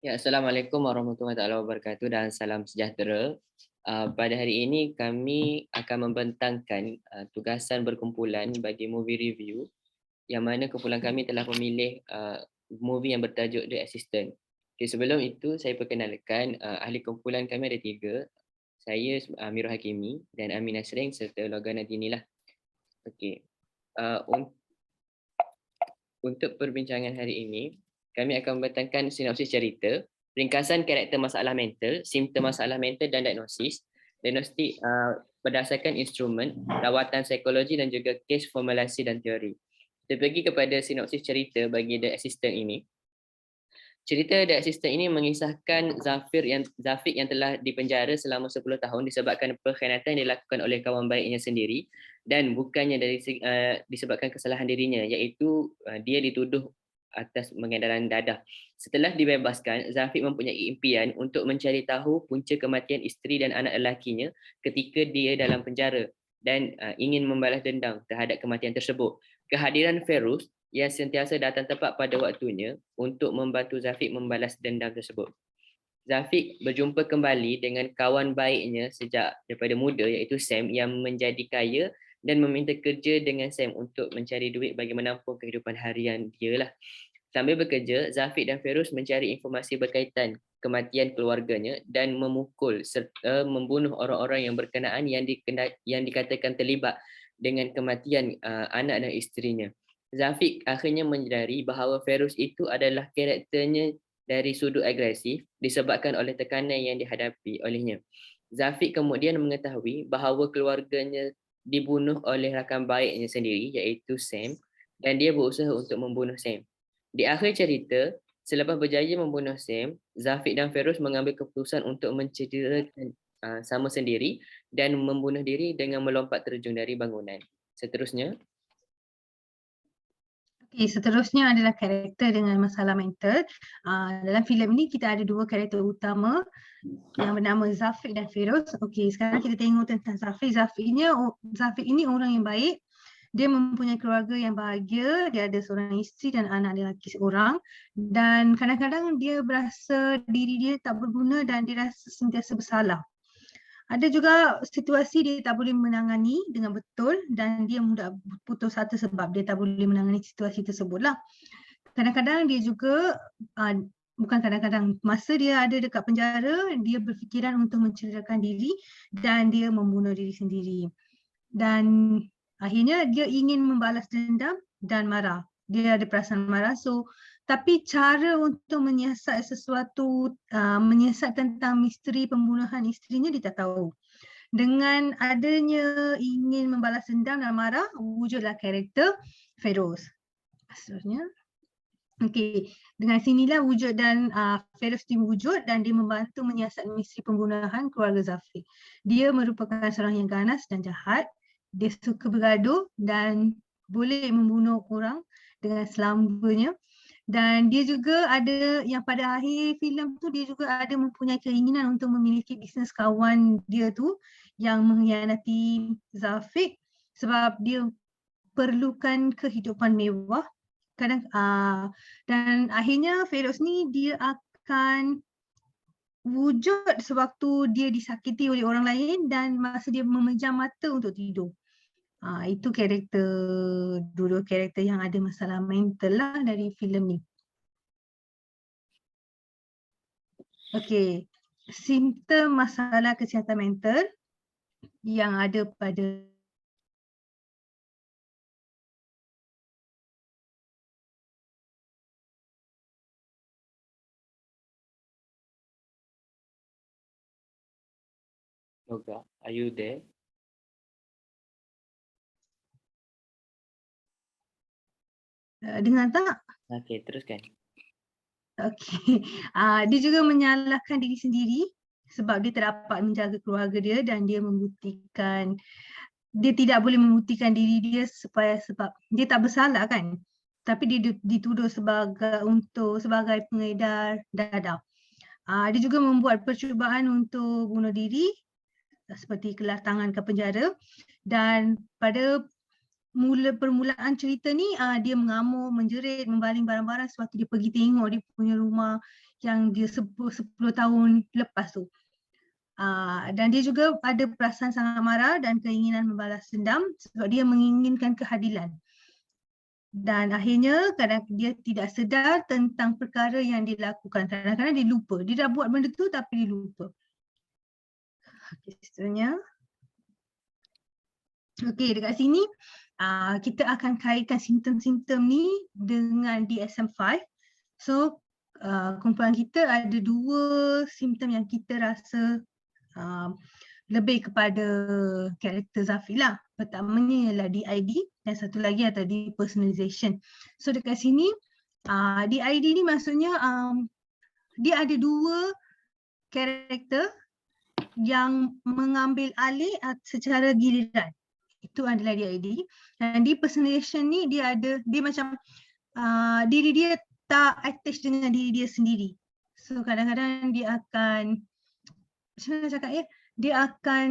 Ya, Assalamualaikum warahmatullahi wabarakatuh dan salam sejahtera. Pada hari ini kami akan membentangkan tugasan berkumpulan bagi movie review yang mana kumpulan kami telah memilih movie yang bertajuk The Assistant. Okay, sebelum itu saya perkenalkan ahli kumpulan kami ada tiga. Saya Amirul Hakimi dan Amin Nasrin serta Loga Nadini lah. Okey. Uh, un- untuk perbincangan hari ini, kami akan membentangkan sinopsis cerita, ringkasan karakter masalah mental, simptom masalah mental dan diagnostik berdasarkan instrumen, rawatan psikologi dan juga kes formulasi dan teori. Kita pergi kepada sinopsis cerita bagi The Assistant ini. Cerita The Assistant ini mengisahkan Zafiq yang telah dipenjara selama 10 tahun disebabkan pengkhianatan yang dilakukan oleh kawan baiknya sendiri dan bukannya disebabkan kesalahan dirinya, iaitu dia dituduh atas pengedaran dadah. Setelah dibebaskan, Zafiq mempunyai impian untuk mencari tahu punca kematian isteri dan anak lelakinya ketika dia dalam penjara dan ingin membalas dendam terhadap kematian tersebut. Kehadiran Ferus yang sentiasa datang tepat pada waktunya untuk membantu Zafiq membalas dendam tersebut. Zafiq berjumpa kembali dengan kawan baiknya sejak daripada muda iaitu Sam yang menjadi kaya dan meminta kerja dengan Sam untuk mencari duit bagi menampung kehidupan harian dia lah. Sambil bekerja, Zafiq dan Ferus mencari informasi berkaitan kematian keluarganya dan memukul serta membunuh orang-orang yang berkenaan yang dikatakan terlibat dengan kematian anak dan isterinya. Zafiq akhirnya menyadari bahawa Ferus itu adalah karakternya dari sudut agresif disebabkan oleh tekanan yang dihadapi olehnya. Zafiq kemudian mengetahui bahawa keluarganya dibunuh oleh rakan baiknya sendiri iaitu Sam dan dia berusaha untuk membunuh Sam. Di akhir cerita, selepas berjaya membunuh Sam, Zafiq dan Ferus mengambil keputusan untuk mencederakan sama sendiri dan membunuh diri dengan melompat terjun dari bangunan. Seterusnya, Okay, seterusnya adalah karakter dengan masalah mental. Dalam filem ini kita ada dua karakter utama yang bernama Zafiq dan Feroz. Okey, sekarang kita tengok tentang Zafiq. Zafiq ini orang yang baik. Dia mempunyai keluarga yang bahagia. Dia ada seorang isteri dan anak lelaki seorang. Dan kadang-kadang dia berasa diri dia tak berguna dan dia rasa sentiasa bersalah. Ada juga situasi dia tak boleh menangani dengan betul dan dia mudah putus asa sebab dia tak boleh menangani situasi tersebut lah. Kadang-kadang dia juga, bukan kadang-kadang, masa dia ada dekat penjara, dia berfikiran untuk mencederakan diri dan dia membunuh diri sendiri. Dan akhirnya dia ingin membalas dendam dan marah. Dia ada perasaan marah. Tapi cara untuk menyiasat sesuatu, menyiasat tentang misteri pembunuhan isterinya dia tak tahu. Dengan adanya ingin membalas dendam dan marah, wujudlah karakter Feroz. Seterusnya. Okey, dengan sinilah wujud dan Feroz diwujud dan dia membantu menyiasat misteri pembunuhan keluarga Zafiq. Dia merupakan seorang yang ganas dan jahat. Dia suka bergaduh dan boleh membunuh orang dengan selambanya. Dan dia juga ada yang pada akhir filem tu dia juga ada mempunyai keinginan untuk memiliki bisnes kawan dia tu yang mengkhianati Zafiq sebab dia perlukan kehidupan mewah. Dan akhirnya Feroz ni dia akan wujud sewaktu dia disakiti oleh orang lain dan masa dia memejam mata untuk tidur. Itu dua karakter yang ada masalah mental lah dari filem ni. Okey, simptom masalah kesihatan mental yang ada pada Loga, are you there? dengar tak? Okey, teruskan. Okey. Dia juga menyalahkan diri sendiri sebab dia tak dapat menjaga keluarga dia dan dia tidak boleh membuktikan diri dia sebab dia tak bersalah kan. Tapi dia dituduh sebagai pengedar dadah. Dia juga membuat percubaan untuk bunuh diri seperti kelas tangan ke penjara dan pada permulaan cerita ni dia mengamuk, menjerit, membaling barang-barang sewaktu dia pergi tengok dia punya rumah yang dia 10 tahun lepas tu. Dan dia juga ada perasaan sangat marah dan keinginan membalas dendam sebab dia menginginkan keadilan. Dan akhirnya kadang dia tidak sedar tentang perkara yang dia lakukan. Kadang-kadang dia lupa. Dia dah buat benda tu tapi dia lupa. Okay, seterusnya. Okay, dekat sini kita akan kaitkan simptom-simptom ni dengan DSM-5. So, kumpulan kita ada 2 simptom yang kita rasa lebih kepada karakter Zafir lah. Pertamanya ialah DID dan satu lagi adalah depersonalization. So dekat sini DID ni maksudnya dia ada 2 karakter yang mengambil alih secara giliran. Itu adalah DID. Dan depersonalization ni dia macam diri dia tak attach dengan diri dia sendiri. So kadang-kadang dia akan, macam mana cakap ya, dia akan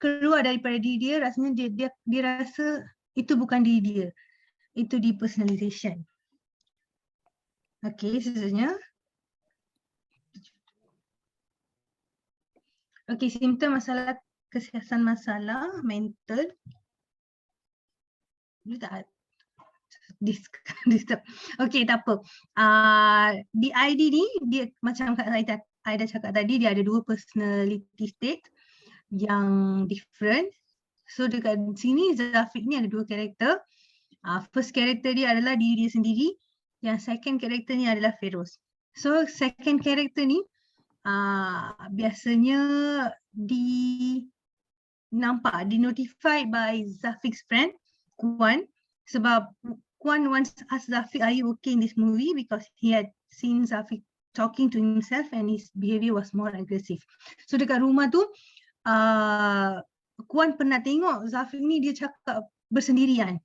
keluar daripada diri dia, rasanya dia rasa itu bukan diri dia. Itu depersonalization. Okey, seterusnya. Okey, simptom masalah kesihatan masalah mental. Dia tak disturb. Okey, tak apa. DID ni dia macam Kak Aida cakap tadi, dia ada 2 personality state yang different. So dekat sini Zafir ni ada 2 karakter. First karakter dia adalah diri dia sendiri. Yang second karakter ni adalah Feroz. So second karakter ni biasanya notified by Zafir's friend Kwan, sebab Kwan once asked Zafir, "Are you okay in this movie?" because he had seen Zafir talking to himself and his behavior was more aggressive. So dekat rumah tu Kwan pernah tengok Zafir ni dia cakap bersendirian.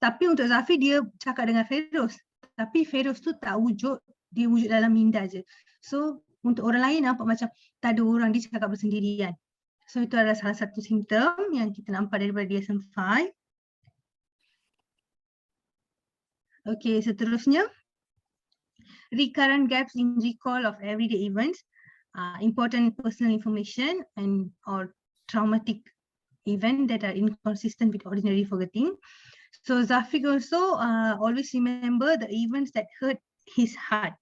Tapi untuk Zafir dia cakap dengan Feroz. Tapi Feroz tu tak wujud, dia wujud dalam minda je. So untuk orang lain nampak macam tak ada orang, dia cakap bersendirian. So itu adalah salah satu simptom yang kita nampak daripada DSM-5. Okay, seterusnya. Recurrent gaps in recall of everyday events, important personal information or traumatic event that are inconsistent with ordinary forgetting. So Zafir also always remember the events that hurt his heart.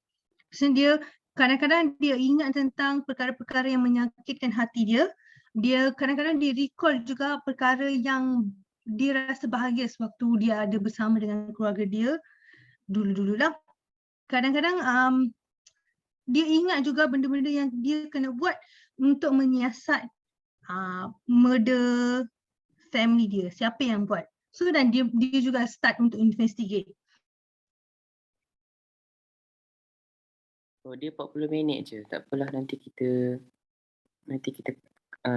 So dia kadang-kadang dia ingat tentang perkara-perkara yang menyakitkan hati dia. Dia kadang-kadang dia recall juga perkara yang dia rasa bahagia sewaktu dia ada bersama dengan keluarga dia dulu-dulu lah. Kadang-kadang dia ingat juga benda-benda yang dia kena buat untuk menyiasat murder family dia. Siapa yang buat. So dan dia juga start untuk investigate. Oh, dia 40 minit je. Tak apalah, nanti kita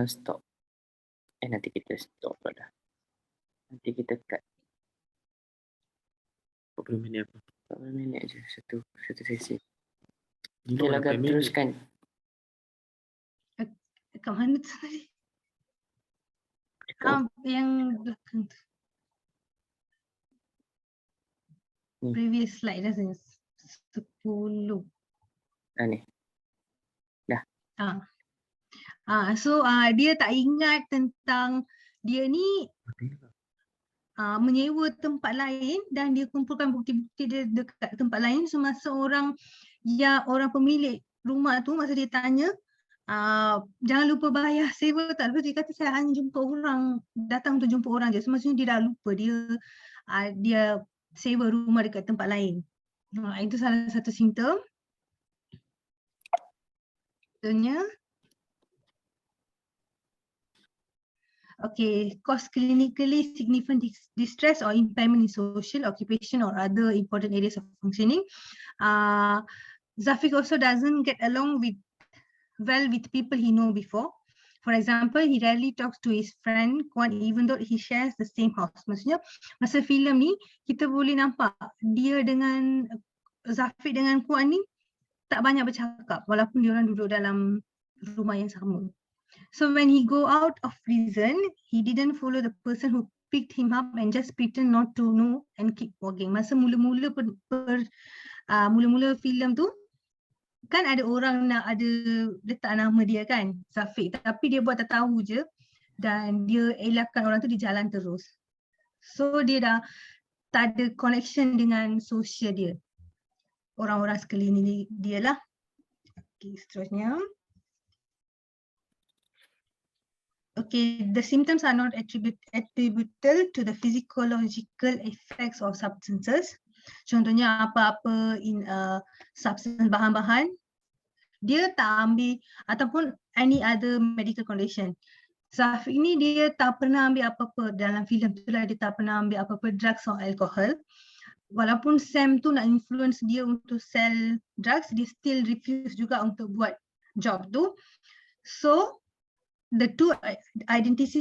stop. Nanti kita stop dah. Nanti kita cut. 40 minit apa? 40 minit je satu sesi. Belum Okay, Lagat, 8 minit. teruskan. Kat mana tu tadi? Yang belakang tu. Previous slide rasanya 10. Ni. Dah. So dia tak ingat tentang dia ni menyewa tempat lain dan dia kumpulkan bukti-bukti dia dekat tempat lain. So masa orang pemilik rumah tu, masa dia tanya, jangan lupa bayar sewa tak? Lepas dia kata saya hanya jumpa orang, datang untuk jumpa orang je. So maksudnya dia dah lupa dia sewa rumah dekat tempat lain. Itu salah satu simptom. Contohnya, okay, cause clinically significant distress or impairment in social, occupation or other important areas of functioning. Zafir also doesn't get along well with people he know before. For example, he rarely talks to his friend Kwan even though he shares the same house. Maksudnya masa filem ni kita boleh nampak dia dengan Zafir dengan Kwan ni tak banyak bercakap walaupun diorang duduk dalam rumah yang sama. So when he go out of prison, he didn't follow the person who picked him up and just pretend not to know and keep walking. Masa mula-mula mula-mula filem tu kan ada orang nak ada letak nama dia kan, Zafiq, tapi dia buat tak tahu je dan dia elakkan orang tu di jalan terus. So dia dah tak ada connection dengan sosial dia, orang-orang sekeliling dia lah. Okay, seterusnya. Okay, the symptoms are not attributable to the physiological effects of substances. Contohnya apa-apa substance, bahan-bahan, dia tak ambil ataupun any other medical condition. Zafiq ni dia tak pernah ambil apa-apa dalam filem tu lah, dia tak pernah ambil apa-apa drugs or alcohol. Walaupun Sam tu nak influence dia untuk sell drugs, dia still refuse juga untuk buat job tu. So the two identities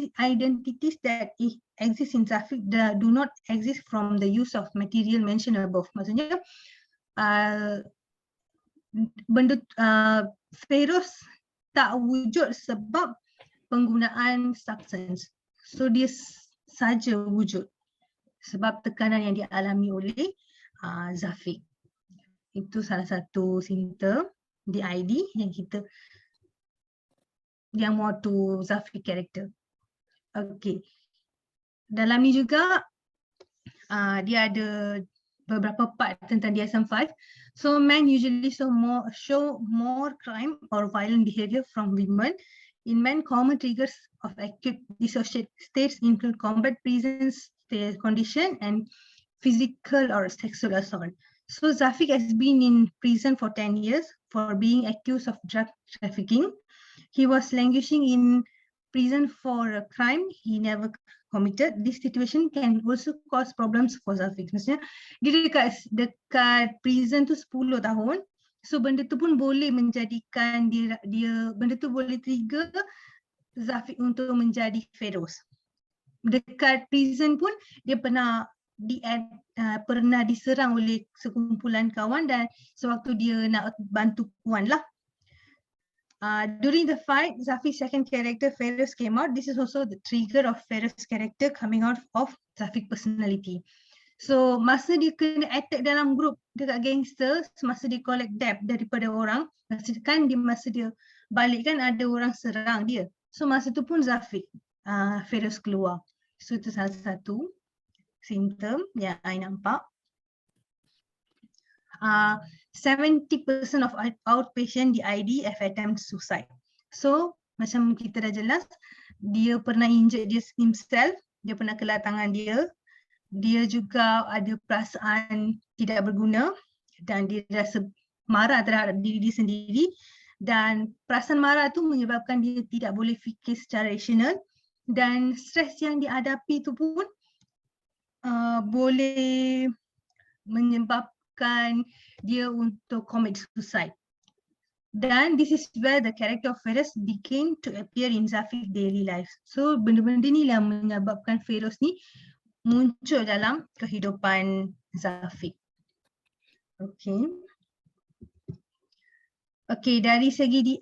that exist in Zafiq do not exist from the use of material mentioned above. Maksudnya Feroz tak wujud sebab penggunaan substance. So dia saja wujud sebab tekanan yang dialami oleh Zafiq. Itu salah satu simptom DID yang more to Zafiq character. Okay. Dalam ni juga dia ada beberapa part tentang DSM-5. So men usually show more crime or violent behavior from women. In men, common triggers of acute dissociative states include combat prison condition and physical or sexual assault. So Zafiq has been in prison for 10 years for being accused of drug trafficking. He was languishing in prison for a crime he never committed. This situation can also cause problems for Zafiq. Maksudnya dia dekat prison tu 10 tahun. So benda tu pun boleh menjadikan benda tu boleh trigger Zafiq untuk menjadi Feroz. Dekat prison pun dia pernah diserang oleh sekumpulan kawan dan sewaktu dia nak bantu puan lah. During the fight, Zafiq's second character Feroz came out. This is also the trigger of Feroz's character coming out of Zafiq personality. So masa dia kena attack dalam group dekat gangster, semasa dia collect debt daripada orang, masa dia balik kan ada orang serang dia. So masa tu pun Zafiq, Feroz keluar. So itu salah satu simptom yang I nampak. 70% of outpatient DID have attempted suicide. So macam kita dah jelas, dia pernah injure himself, dia pernah kelar tangan dia juga ada perasaan tidak berguna dan dia rasa marah terhadap diri dia sendiri dan perasaan marah tu menyebabkan dia tidak boleh fikir secara rasional dan stres yang dihadapi tu pun boleh menyebabkan dia untuk commit suicide. Dan this is where the character of Feroz began to appear in Zafiq's daily life. So benda-benda ni yang menyebabkan Feroz ni muncul dalam kehidupan Zafiq. Okay, dari segi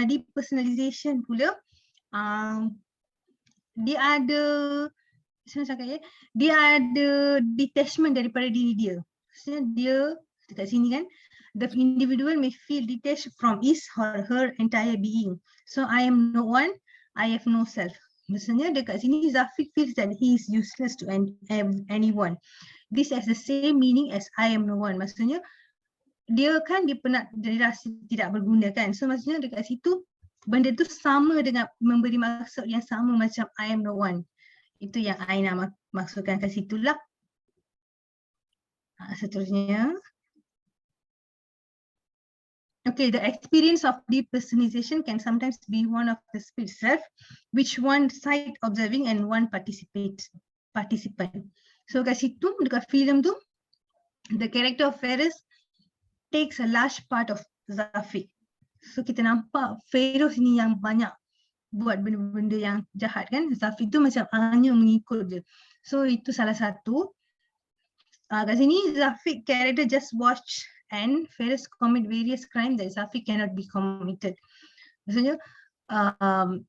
depersonalization pula, dia ada detachment daripada diri dia. Maksudnya dia dekat sini kan, the individual may feel detached from his or her entire being. So I am no one, I have no self. Maksudnya dekat sini Zafiq feels that he is useless to anyone. This has the same meaning as I am no one. Maksudnya dia rasa tidak berguna kan. So maksudnya dekat situ benda tu sama dengan memberi maksud yang sama macam I am no one. Itu yang I nak maksudkan kat situ lah. Seterusnya. Okay, the experience of depersonalization can sometimes be one of the split self, which one side observing and one participant. So kat situ, dekat filem tu, the character of Feroz takes a large part of Zafiq. So kita nampak Feroz ni yang banyak buat benda-benda yang jahat kan. Zafiq tu macam hanya mengikut je. So itu salah satu. Kat sini Zafiq character just watch and Feroz commit various crimes that Zafiq cannot be committed. Maksudnya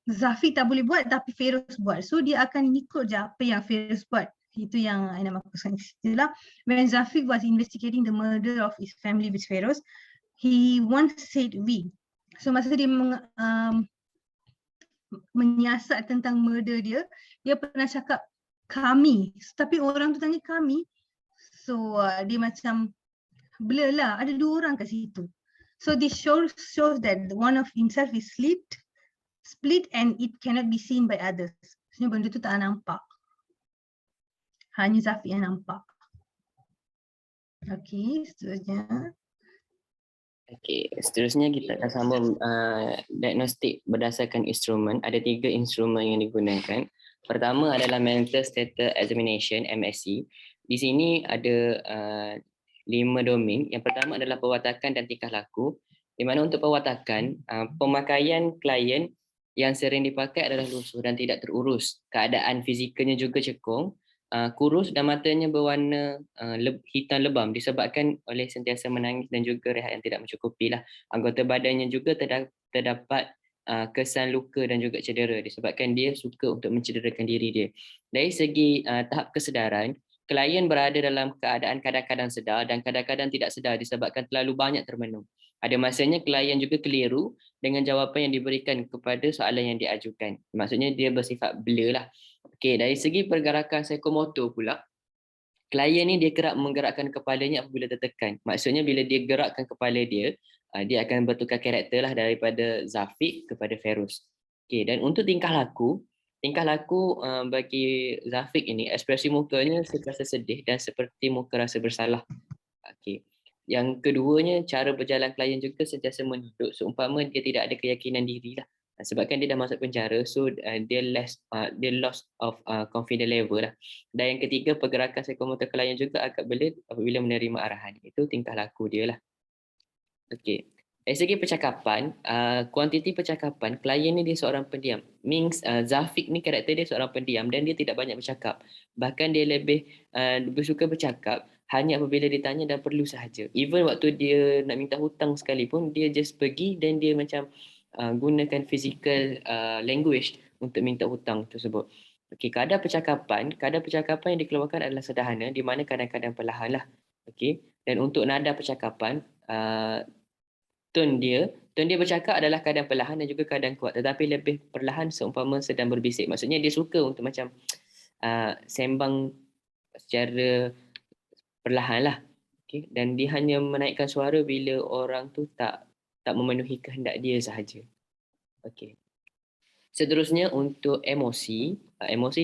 Zafiq tak boleh buat tapi Feroz buat. So dia akan ikut je apa yang Feroz buat. Itu yang I nak maksudkan istilah. When Zafiq was investigating the murder of his family with Feroz, he once said we. So masa dia menyiasat tentang murder dia, dia pernah cakap kami. Tapi orang tu tanya kami. So dia macam blur lah. Ada dua orang kat situ. So this shows that one of himself is split and it cannot be seen by others. Maksudnya benda tu tak nampak. Hanya Zafiq yang nampak. Okey, seterusnya. Okey, seterusnya kita akan sambung diagnostik berdasarkan instrumen. Ada 3 instrumen yang digunakan. Pertama adalah Mental Status Examination, MSE. Di sini ada 5 domain. Yang pertama adalah perwatakan dan tingkah laku. Di mana untuk perwatakan, pemakaian klien yang sering dipakai adalah lusuh dan tidak terurus. Keadaan fizikalnya juga cekung, kurus dan matanya berwarna hitam lebam disebabkan oleh sentiasa menangis dan juga rehat yang tidak mencukupi lah. Anggota badannya juga terdapat kesan luka dan juga cedera disebabkan dia suka untuk mencederakan diri dia. Dari segi tahap kesedaran, klien berada dalam keadaan kadang-kadang sedar dan kadang-kadang tidak sedar disebabkan terlalu banyak termenung. Ada masanya klien juga keliru dengan jawapan yang diberikan kepada soalan yang diajukan. Maksudnya dia bersifat blur lah. Okey, dari segi pergerakan psikomotor pula, klien ni dia kerap menggerakkan kepalanya apabila tertekan. Maksudnya bila dia gerakkan kepala dia, dia akan bertukar karakter lah daripada Zafiq kepada Feroz. Okey, dan untuk tingkah laku bagi Zafiq ini, ekspresi mukanya serasa sedih dan seperti muka rasa bersalah. Okey. Yang keduanya, cara berjalan klien juga sentiasa menunduk seumpama dia tidak ada keyakinan diri lah. Sebabkan dia dah masuk penjara, so dia loss of confidence level lah. Dan yang ketiga, pergerakan psikomotor klien juga agak belit apabila menerima arahan. Itu tingkah laku dia lah. Okey. Dari segi percakapan, kuantiti percakapan, klien ni dia seorang pendiam. Means Zafiq ni karakter dia seorang pendiam dan dia tidak banyak bercakap. Bahkan dia lebih suka bercakap hanya apabila ditanya dan perlu sahaja. Even waktu dia nak minta hutang sekalipun, dia just pergi dan dia macam gunakan physical language untuk minta hutang tersebut. Okey, kadar percakapan yang dikeluarkan adalah sederhana di mana kadang-kadang perlahan lah. Okey, dan untuk nada percakapan, tone dia bercakap adalah kadang perlahan dan juga kadang kuat, tetapi lebih perlahan seumpama sedang berbisik. Maksudnya dia suka untuk macam sembang secara perlahan lah. Okay. Dan dia hanya menaikkan suara bila orang tu tak memenuhi kehendak dia sahaja. Okay. Seterusnya untuk emosi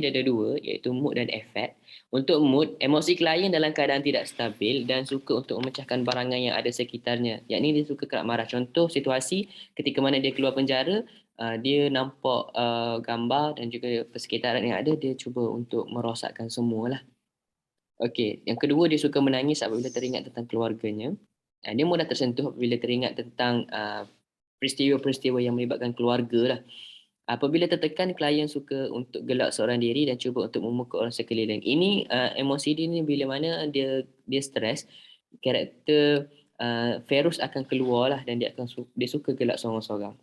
dia ada 2, iaitu mood dan efek. Untuk mood, emosi klien dalam keadaan tidak stabil dan suka untuk memecahkan barangan yang ada sekitarnya. Yakni dia suka kerap marah. Contoh situasi ketika mana dia keluar penjara, dia nampak gambar dan juga persekitaran yang ada, dia cuba untuk merosakkan semualah. Okey, yang kedua dia suka menangis apabila teringat tentang keluarganya. Dia mudah tersentuh apabila teringat tentang peristiwa-peristiwa yang melibatkan keluarga lah. Apabila tertekan, klien suka untuk gelak seorang diri dan cuba untuk memukul orang sekeliling. Ini emosi dia ni bila mana dia stres, karakter Feroz akan keluar lah dan dia suka gelak seorang-seorang.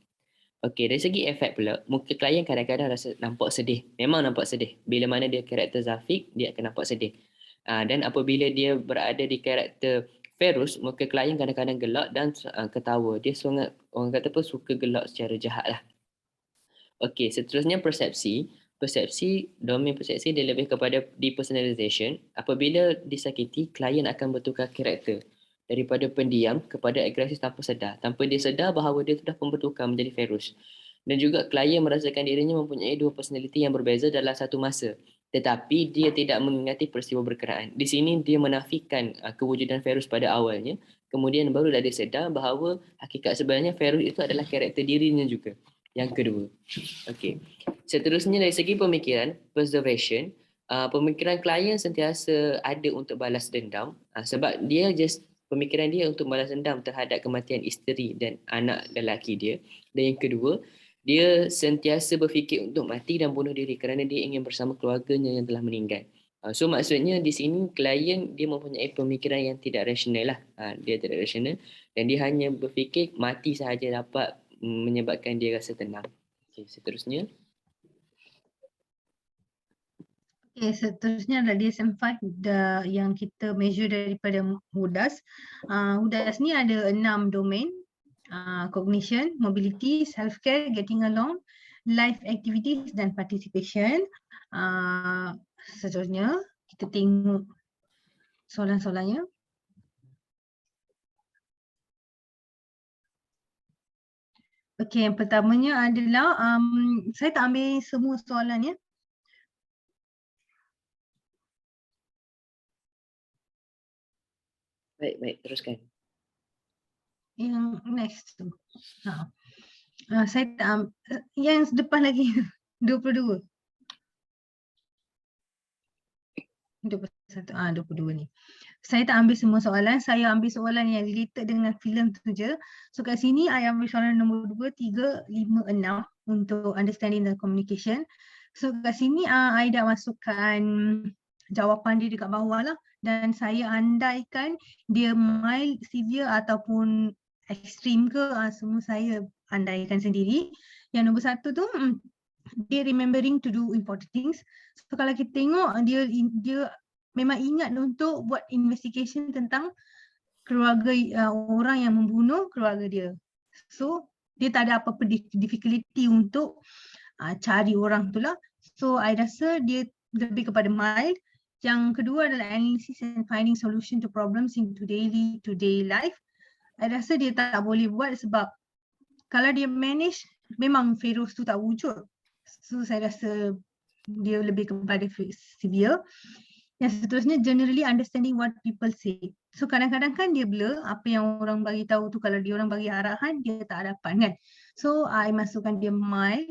Okey, dari segi efek pula, muka klien kadang-kadang rasa nampak sedih. Memang nampak sedih. Bila mana dia karakter Zafiq, dia akan nampak sedih. Dan apabila dia berada di karakter Feroz, muka klien kadang-kadang gelak dan ketawa. Dia sangat, orang kata apa, suka gelak secara jahat lah. Okey, seterusnya persepsi. Domain persepsi dia lebih kepada depersonalization. Apabila disakiti, klien akan bertukar karakter daripada pendiam kepada agresif tanpa sedar. Tanpa dia sedar bahawa dia sudah pun bertukar menjadi Feroz. Dan juga klien merasakan dirinya mempunyai 2 personaliti yang berbeza dalam satu masa. Tetapi dia tidak mengingati peristiwa berkenaan. Di sini dia menafikan kewujudan Feroz pada awalnya. Kemudian barulah dia sedar bahawa hakikat sebenarnya Feroz itu adalah karakter dirinya juga. Yang kedua. Okey. Seterusnya dari segi pemikiran, preservation, pemikiran klien sentiasa ada untuk balas dendam sebab pemikiran dia untuk balas dendam terhadap kematian isteri dan anak lelaki dia. Dan yang kedua, dia sentiasa berfikir untuk mati dan bunuh diri kerana dia ingin bersama keluarganya yang telah meninggal. So maksudnya di sini klien dia mempunyai pemikiran yang tidak rasional lah. Dia tidak rasional dan dia hanya berfikir mati sahaja dapat menyebabkan dia rasa tenang. Okay, seterusnya. Okay, seterusnya adalah DSM-5 yang kita measure daripada HUDAS. HUDAS ni ada 6 domain. Cognition, mobility, self-care, getting along, life activities dan participation. Seterusnya kita tengok soalan-soalannya. Okay, yang pertamanya adalah saya tak ambil semua soalan ya. Baik, teruskan. Yang next tu. Saya tak yang depan lagi 22. 21, 22 ni. Saya tak ambil semua soalan, saya ambil soalan yang related dengan filem tu je. So kat sini I ambil soalan nombor 2, 3, 5, 6 untuk understanding the communication. So kat sini I dah masukkan jawapan dia dekat bawah lah, dan saya andaikan dia mild, severe ataupun ekstrim ke, semua saya andaikan sendiri. Yang nombor 1 tu dia remembering to do important things. So kalau kita tengok dia memang ingat untuk buat investigation tentang keluarga orang yang membunuh keluarga dia. So dia tak ada apa-apa difficulty untuk cari orang tu lah. So I rasa dia lebih kepada mild. Yang kedua adalah analysis and finding solution to problems in day-to-day life. I rasa dia tak boleh buat sebab kalau dia manage, memang Feroz tu tak wujud. So saya rasa dia lebih kepada severe. Yang seterusnya, generally understanding what people say. So kadang-kadang kan dia blur, apa yang orang bagi tahu tu kalau dia orang bagi arahan, dia tak dapat kan. So I masukkan dia mild.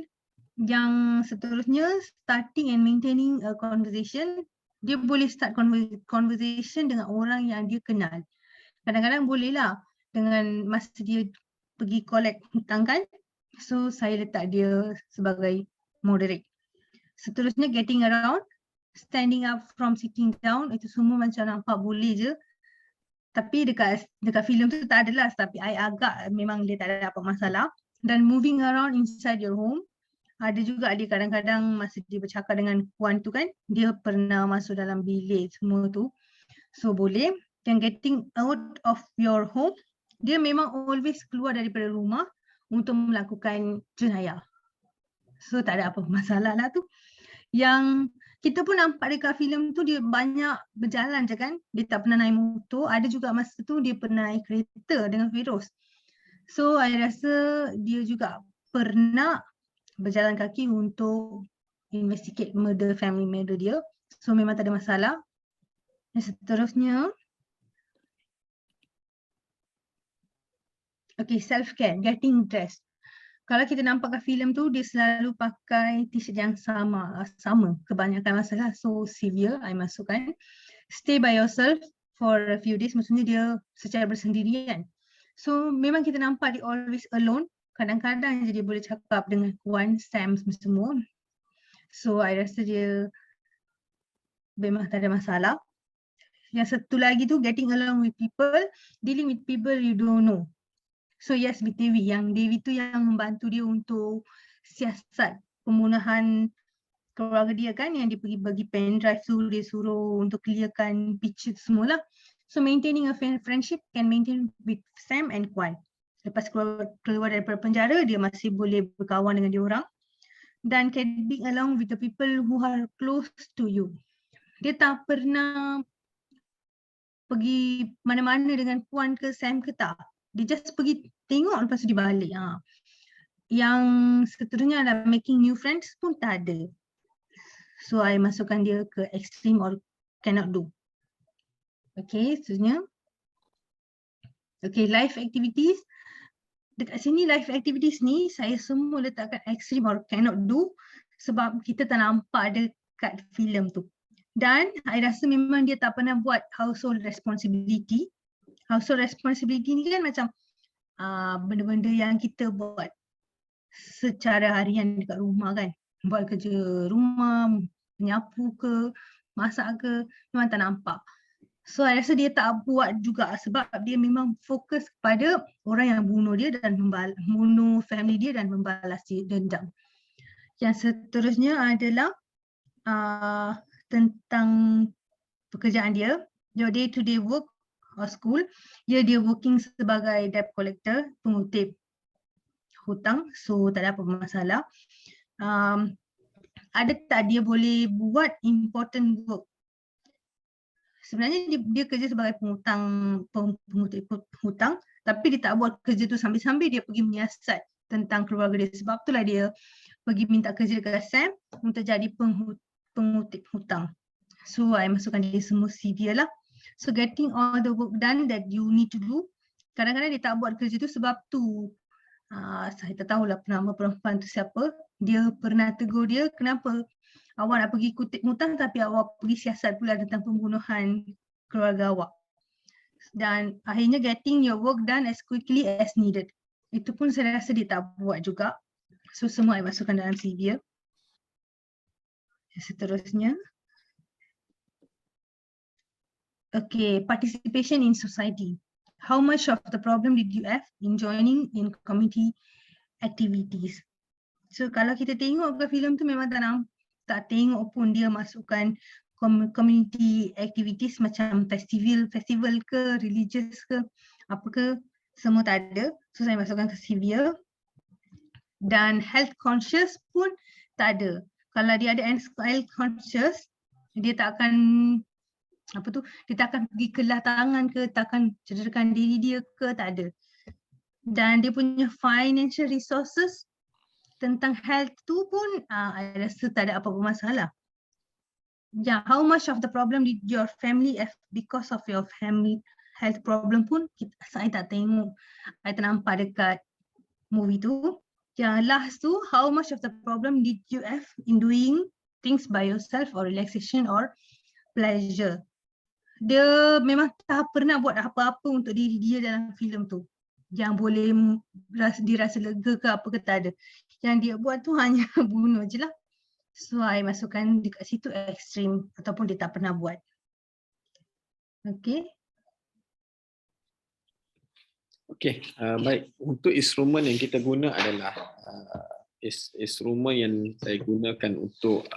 Yang seterusnya, starting and maintaining a conversation. Dia boleh start conversation dengan orang yang dia kenal. Kadang-kadang boleh lah dengan masa dia pergi collect hutang kan. So saya letak dia sebagai moderate. Seterusnya getting around, standing up from sitting down, itu semua macam nampak boleh je. Tapi dekat filem tu tak adalah, tapi I agak memang dia tak ada apa masalah. Dan moving around inside your home, ada juga dia kadang-kadang masa dia bercakap dengan puan tu kan, dia pernah masuk dalam bilik semua tu. So boleh. Yang getting out of your home, dia memang always keluar daripada rumah untuk melakukan jenayah. So tak ada apa masalah lah tu. Yang kita pun nampak dekat filem tu dia banyak berjalan je kan. Dia tak pernah naik motor. Ada juga masa tu dia pernah naik kereta dengan Feroz. So I rasa dia juga pernah berjalan kaki untuk investigate family murder dia. So memang tak ada masalah. Yang seterusnya, okay, self-care, getting dressed. Kalau kita nampak kat filem tu, dia selalu pakai t-shirt yang sama kebanyakan masalah. So severe, I masukkan. Stay by yourself for a few days, maksudnya dia secara bersendirian. So memang kita nampak dia always alone. Kadang-kadang je dia boleh cakap dengan Wan, Sam semua. So I rasa dia memang tak ada masalah. Yang satu lagi tu, getting along with people, dealing with people you don't know. So yes, with Dewi. Yang Dewi tu yang membantu dia untuk siasat pembunuhan keluarga dia kan, yang dia pergi bagi pen drive tu, dia suruh untuk clearkan picture semua lah. So maintaining a friendship can maintain with Sam and Kwan. Lepas keluar daripada penjara, dia masih boleh berkawan dengan dia orang. Dan can be along with the people who are close to you. Dia tak pernah pergi mana-mana dengan Puan ke Sam ke tak. Dia just pergi tengok lepas tu dia balik. Yang seterusnya adalah making new friends pun tak ada. So I masukkan dia ke extreme or cannot do. Okay, seterusnya. Okay, life activities. Dekat sini life activities ni saya semua letakkan extreme or cannot do sebab kita tak nampak dekat filem tu. Dan I rasa memang dia tak pernah buat household responsibility. Household responsibility ni kan macam benda-benda yang kita buat secara harian dekat rumah kan. Buat kerja rumah, menyapu ke, masak ke, memang tak nampak. So I rasa dia tak buat juga sebab dia memang fokus kepada orang yang bunuh dia dan bunuh family dia dan membalas dia dendam. Yang seterusnya adalah tentang pekerjaan dia, your day-to-day work or school. Dia working sebagai debt collector, pengutip hutang, so tak ada apa masalah. Ada tak dia boleh buat important work? Sebenarnya dia kerja sebagai pengutip hutang, tapi dia tak buat kerja tu sambil-sambil dia pergi menyiasat tentang keluarga dia. Sebab itulah dia pergi minta kerja dekat Sam untuk jadi pengutip hutang. So I masukkan dia semua CV lah. So getting all the work done that you need to do. Kadang-kadang dia tak buat kerja tu sebab tu saya tak tahulah nama perempuan tu siapa. Dia pernah tegur dia, kenapa awak nak pergi kutip hutang tapi awak pergi siasat pula tentang pembunuhan keluarga awak. Dan akhirnya getting your work done as quickly as needed. Itu pun saya rasa dia tak buat juga. So semua saya masukkan dalam CV dia. Seterusnya. Okay, participation in society. How much of the problem did you have in joining in community activities? So kalau kita tengok ke filem tu memang tak tengok pun dia masukkan community activities macam festival ke, religious ke, apa ke, semua tak ada. So saya masukkan ke CV dia. Dan health conscious pun tak ada. Kalau dia ada health conscious, dia tak akan dia tak akan pergi kelah tangan ke, tak akan cederakan diri dia ke, tak ada. Dan dia punya financial resources tentang health tu pun I rasa tak ada apa-apa masalah. Yeah, how much of the problem did your family have because of your family health problem pun saya tak tengok. Saya tak nampak dekat movie tu. Yang last tu, how much of the problem did you have in doing things by yourself or relaxation or pleasure? Dia memang tak pernah buat apa-apa untuk diri dia dalam filem tu. Yang boleh dirasa lega ke apa ke tak ada. Yang dia buat tu hanya bunuh je lah. So I masukkan dekat situ ekstrim ataupun dia tak pernah buat. Okay. Okey, baik. Untuk instrumen yang kita guna adalah instrumen yang saya gunakan untuk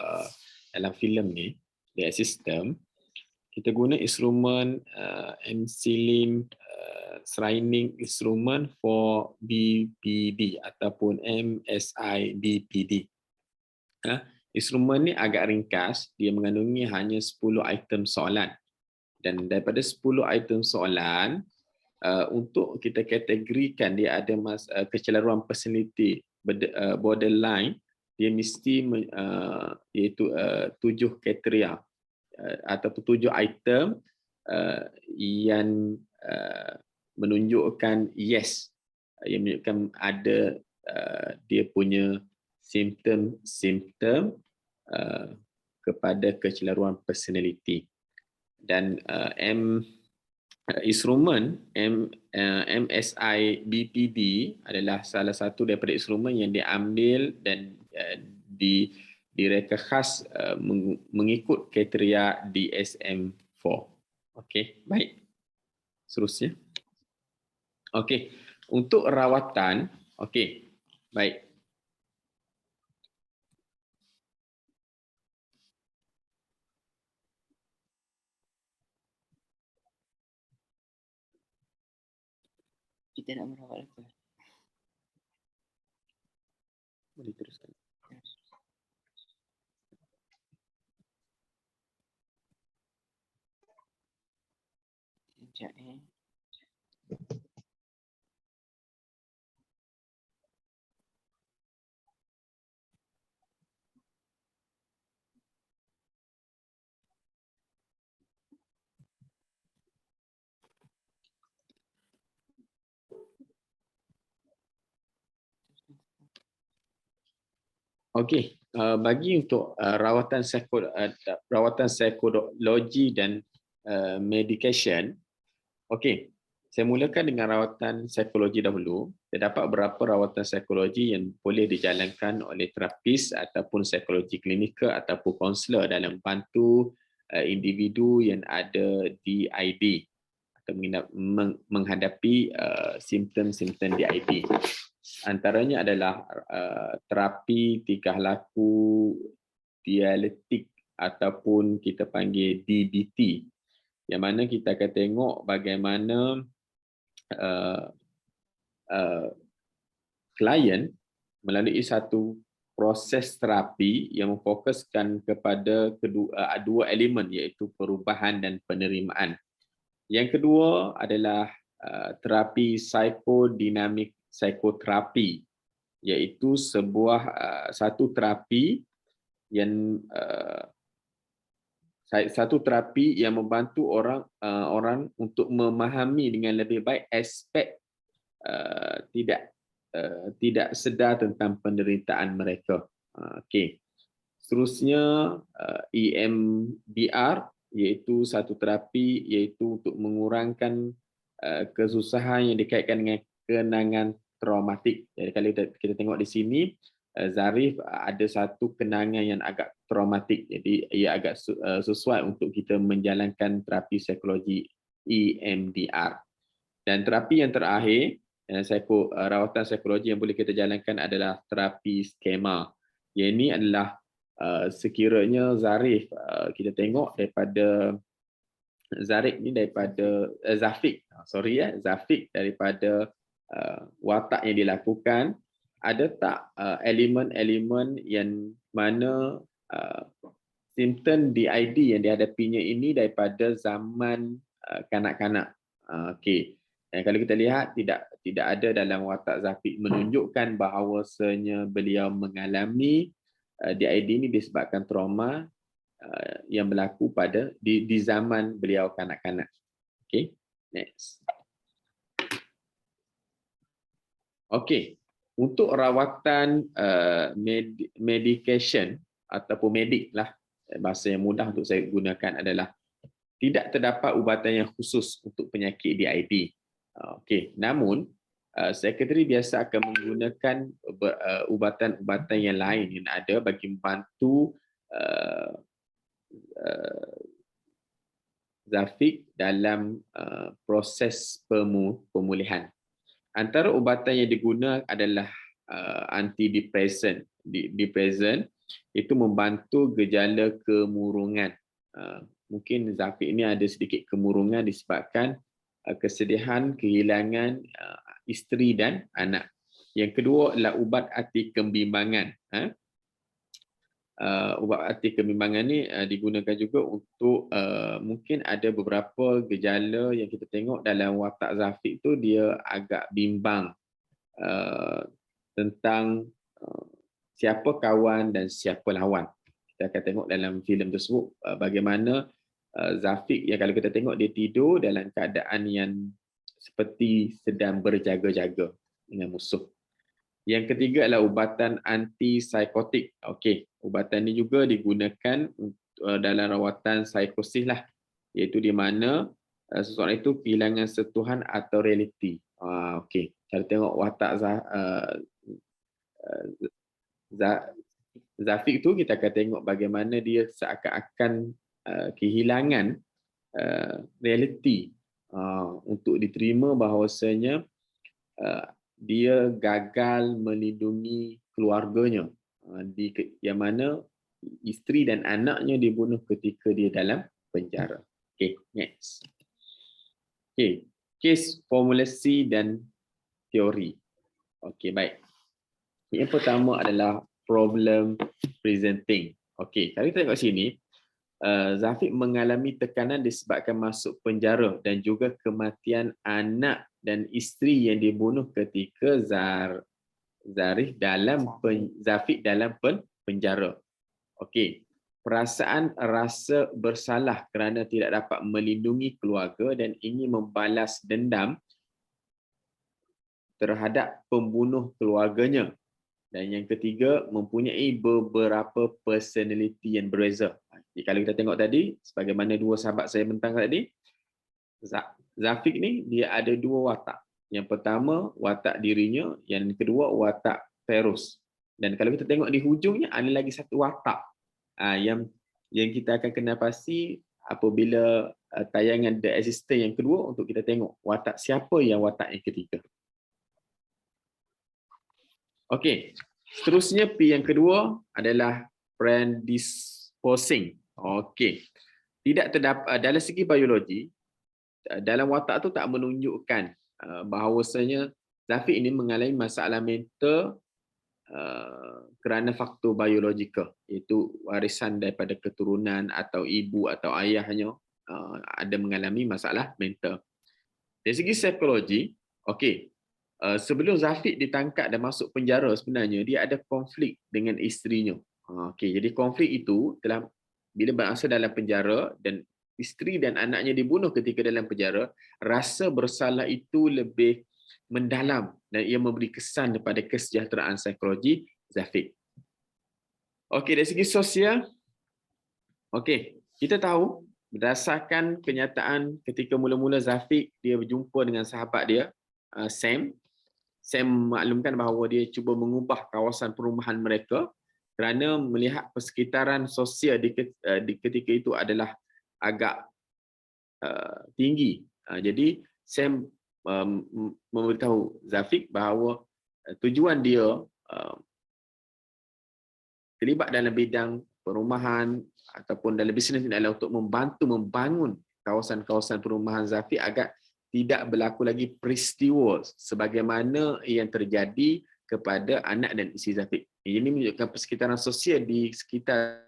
dalam filem ni, the system. Kita guna instrumen MCLIM Screening Instrument for BPD ataupun MSI BPD. Instrumen ni agak ringkas, dia mengandungi hanya 10 item soalan. Dan daripada 10 item soalan, untuk kita kategorikan dia ada kecelaruan personality borderline, dia mesti iaitu 7 kriteria ataupun 7 item yang menunjukkan yes, yang menunjukkan ada dia punya simptom kepada kecelaruan personality. Dan instrumen MSI BPD adalah salah satu daripada instrumen yang diambil dan direka khas mengikut kriteria DSM-4. Okey, baik. Seterusnya. Okey, untuk rawatan, okey. Baik. Kita nak merawat apa? Boleh teruskan. Sekejap Okey, bagi untuk rawatan psikologi dan medication, okey, saya mulakan dengan rawatan psikologi dahulu. Terdapat beberapa rawatan psikologi yang boleh dijalankan oleh terapis ataupun psikologi klinikal ataupun kaunselor dalam membantu individu yang ada DID atau menghadapi simptom-simptom DID. Antaranya adalah terapi tingkah laku dialektik ataupun kita panggil DBT, yang mana kita akan tengok bagaimana klien melalui satu proses terapi yang memfokuskan kepada dua elemen, iaitu perubahan dan penerimaan. Yang kedua adalah terapi psikodinamik psikoterapi, iaitu satu terapi yang membantu orang untuk memahami dengan lebih baik aspek tidak sedar tentang penderitaan mereka. Okey. Seterusnya EMDR, iaitu satu terapi iaitu untuk mengurangkan kesusahan yang dikaitkan dengan kenangan traumatik. Jadi kalau kita tengok di sini, Zarif ada satu kenangan yang agak traumatik. Jadi ia agak sesuai untuk kita menjalankan terapi psikologi EMDR. Dan terapi yang terakhir, rawatan psikologi yang boleh kita jalankan adalah terapi skema. Yang ini adalah sekiranya Zarif, kita tengok daripada Zarif ni daripada Zafik daripada watak yang dilakukan, ada tak elemen-elemen yang mana simptom DID yang dihadapinya ini daripada zaman kanak-kanak. Okey. Dan kalau kita lihat, tidak ada dalam watak Zafik menunjukkan bahawasanya beliau mengalami DID ini disebabkan trauma yang berlaku di zaman beliau kanak-kanak. Okey, next. Okey, untuk rawatan medication ataupun medik lah, bahasa yang mudah untuk saya gunakan adalah tidak terdapat ubatan yang khusus untuk penyakit DID. Okey, namun sekretari biasa akan menggunakan ubatan-ubatan yang lain yang ada bagi membantu Zafik dalam proses pemulihan. Antara ubatan yang digunakan adalah antidepresan. Depresan itu membantu gejala kemurungan. Mungkin Zafik ini ada sedikit kemurungan disebabkan kesedihan, kehilangan isteri dan anak. Yang kedua adalah ubat anti kebimbangan. Ubat anti kebimbangan ni digunakan juga untuk mungkin ada beberapa gejala yang kita tengok dalam watak Zafik tu, dia agak bimbang tentang siapa kawan dan siapa lawan. Kita akan tengok dalam filem tersebut bagaimana Zafik yang kalau kita tengok dia tidur dalam keadaan yang seperti sedang berjaga-jaga dengan musuh. Yang ketiga adalah ubatan antipsikotik. Okey, ubatan ini juga digunakan dalam rawatan psikosis lah, iaitu di mana seseorang itu kehilangan sentuhan atau realiti. Okey, cara tengok watak Zafik tu, kita akan tengok bagaimana dia seakan-akan kehilangan realiti untuk diterima bahawasanya dia gagal melindungi keluarganya, yang mana isteri dan anaknya dibunuh ketika dia dalam penjara. Okay, next. Okay, kes formulasi dan teori. Okay, baik. Yang pertama adalah problem presenting. Okay, kalau kita tengok sini, Zafik mengalami tekanan disebabkan masuk penjara dan juga kematian anak dan isteri yang dibunuh ketika Zafik dalam penjara. Okey, perasaan rasa bersalah kerana tidak dapat melindungi keluarga dan ingin membalas dendam terhadap pembunuh keluarganya. Dan yang ketiga, mempunyai beberapa personality yang berbeza. Jadi kalau kita tengok tadi, sebagaimana dua sahabat saya bentang tadi, Zafik ni dia ada dua watak. Yang pertama watak dirinya, yang kedua watak Feroz. Dan kalau kita tengok di hujungnya ada lagi satu watak yang kita akan kenal pasti apabila tayangan The Assistant yang kedua, untuk kita tengok watak siapa yang watak yang ketiga. Okey. Seterusnya P yang kedua adalah predisposing. Okey. Tidak terdapat dalam segi biologi, dalam watak tu tak menunjukkan bahawasanya Zafiq ini mengalami masalah mental kerana faktor biologikal, iaitu warisan daripada keturunan atau ibu atau ayahnya ada mengalami masalah mental. Dari segi psikologi, okey, sebelum Zafiq ditangkap dan masuk penjara sebenarnya dia ada konflik dengan isterinya. Okey, jadi konflik itu telah bila berasa dalam penjara dan isteri dan anaknya dibunuh ketika dalam penjara, rasa bersalah itu lebih mendalam dan ia memberi kesan kepada kesejahteraan psikologi Zafiq. Okey, dari segi sosial, okey, kita tahu berdasarkan kenyataan ketika mula-mula Zafiq dia berjumpa dengan sahabat dia, Sam. Sam maklumkan bahawa dia cuba mengubah kawasan perumahan mereka kerana melihat persekitaran sosial di ketika itu adalah agak tinggi. Jadi Sam memberitahu Zafiq bahawa tujuan dia terlibat dalam bidang perumahan ataupun dalam bisnes ini adalah untuk membantu membangun kawasan-kawasan perumahan Zafiq agar tidak berlaku lagi peristiwa sebagaimana yang terjadi kepada anak dan isteri Zafiq. Ini menunjukkan persekitaran sosial di sekitar